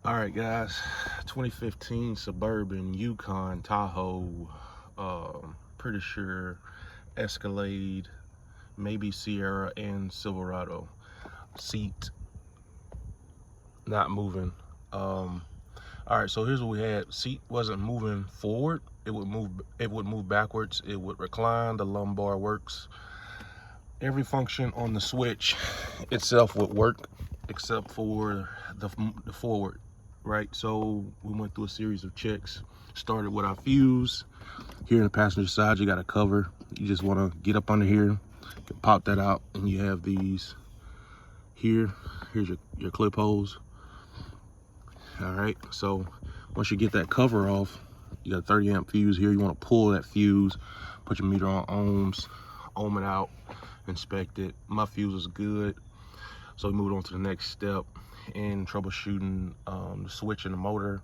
All right, guys, 2015 Suburban Yukon Tahoe, pretty sure Escalade, maybe Sierra and Silverado. Seat not moving. All right, so here's what we had. Seat wasn't moving forward. It would move backwards. It would recline. The lumbar works. Every function on the switch itself would work except for the forward, right? So we went through a series of checks. Started with our fuse. Here in the passenger side, you got a cover. You just want to get up under here, pop that out, and you have these here. Here's your clip holes. All right, so once you get that cover off, you got a 30 amp fuse here. You want to pull that fuse, put your meter on ohms, ohm it out, inspect it. My fuse was good, so we moved on to the next step in troubleshooting the switch in the motor.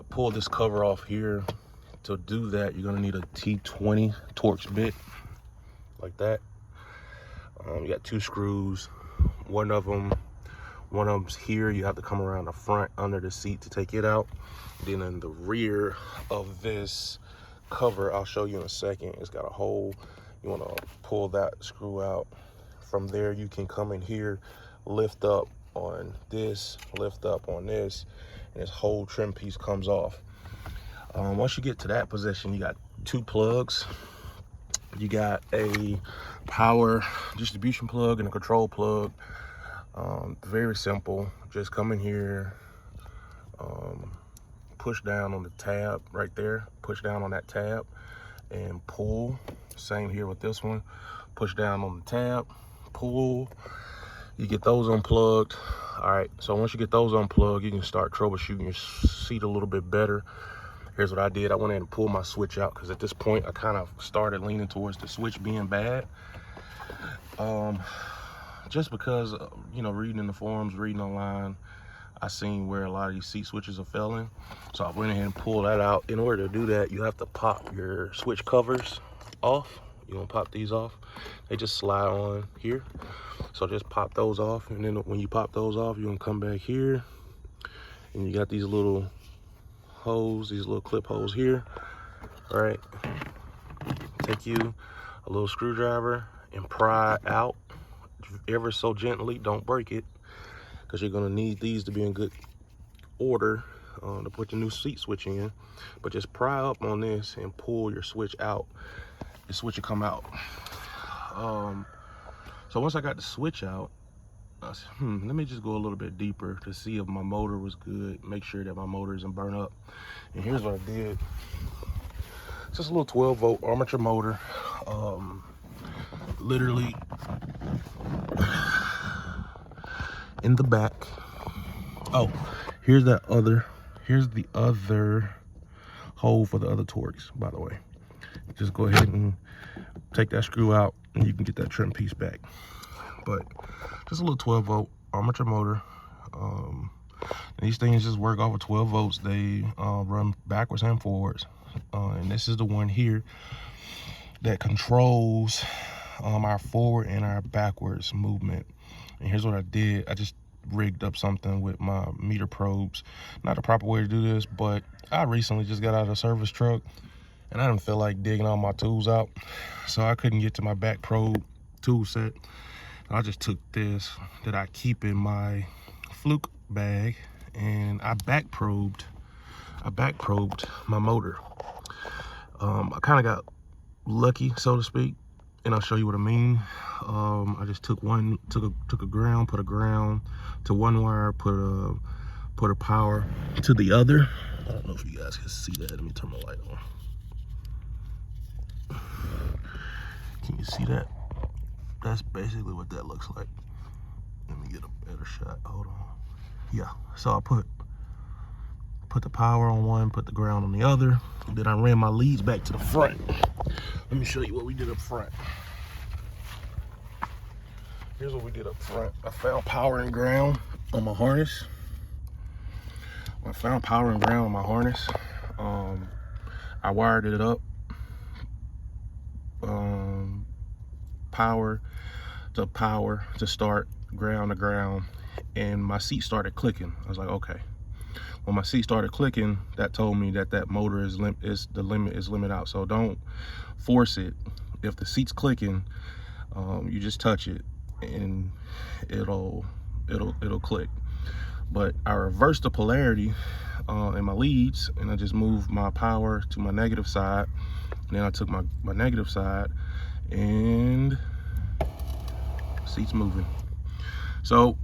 Pull this cover off here. To do that, you're gonna need a T20 Torx bit like that. You got two screws. One of them's here. You have to come around the front under the seat to take it out. Then in the rear of this cover, I'll show you in a second, it's got a hole. You want to pull that screw out. From there, you can come in here, lift up on this, lift up on this, and this whole trim piece comes off. Once you get to that position, you got two plugs. You got a power distribution plug and a control plug. Very simple. Just come in here, push down on the tab right there, push down on that tab and pull. Same here with this one. Push down on the tab, pull. You get those unplugged. All right, so once you get those unplugged, you can start troubleshooting your seat a little bit better. Here's what I did. I went in and pulled my switch out because at this point I kind of started leaning towards the switch being bad. Just because, you know, reading in the forums, reading online, I seen where a lot of these seat switches are failing. So I went ahead and pulled that out. In order to do that, you have to pop your switch covers off. You want to pop these off. They just slide on here. So just pop those off. And then when you pop those off, you're going to come back here. And you got these little holes, these little clip holes here. All right. Take you a little screwdriver and pry out ever so gently. Don't break it, because you're gonna need these to be in good order to put the new seat switch in. But just pry up on this and pull your switch out. The switch will come out. So once I got the switch out, I said, let me just go a little bit deeper to see if my motor was good, make sure that my motor isn't burnt up. And here's what I did. It's just a little 12-volt armature motor. Literally in the back. Oh, here's the other hole for the other Torx, by the way. Just go ahead and take that screw out and you can get that trim piece back. But just a little 12-volt armature motor. And these things just work off of 12 volts. They run backwards and forwards. And this is the one here that controls our forward and our backwards movement. And here's what I did. I just rigged up something with my meter probes. Not the proper way to do this, but I recently just got out of a service truck and I didn't feel like digging all my tools out. So I couldn't get to my back probe tool set. I just took this that I keep in my fluke bag and I back probed my motor. I kind of got lucky, so to speak, and I'll show you what I mean. I just took a ground, put a ground to one wire, put a power to the other. I don't know if you guys can see that. Let me turn my light on. Can you see that? That's basically what that looks like. Let me get a better shot. Hold on. Yeah. So I put the power on one, put the ground on the other. Then I ran my leads back to the front. Let me show you what we did up front. Here's what we did up front. I found power and ground on my harness. I wired it up. Power to start, ground to ground, and my seat started clicking. I was like, okay, When my seat started clicking, that told me that that motor is the limit is limit out. So don't force it. If the seat's clicking, you just touch it and it'll click. But I reversed the polarity in my leads, and I just moved my power to my negative side. And then I took my negative side, and seat's moving. So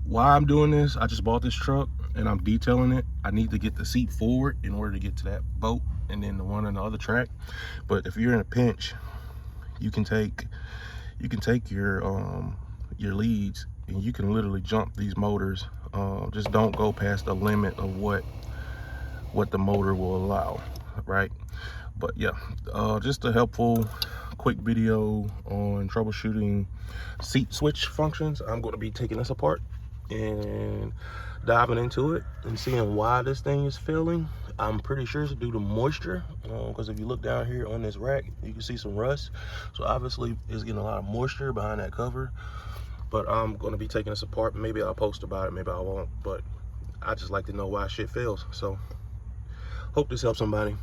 while I'm doing this, I just bought this truck and I'm detailing it. I need to get the seat forward in order to get to that boat and then the one on the other track. But if you're in a pinch, you can take your leads and you can literally jump these motors. Just don't go past the limit of what the motor will allow, right? But yeah, just a helpful quick video on troubleshooting seat switch functions. I'm going to be taking this apart and diving into it and seeing why this thing is failing. I'm pretty sure it's due to moisture, because if you look down here on this rack, you can see some rust. So obviously it's getting a lot of moisture behind that cover. But I'm going to be taking this apart. Maybe I'll post about it, maybe I won't, but I just like to know why shit fails. So hope this helps somebody.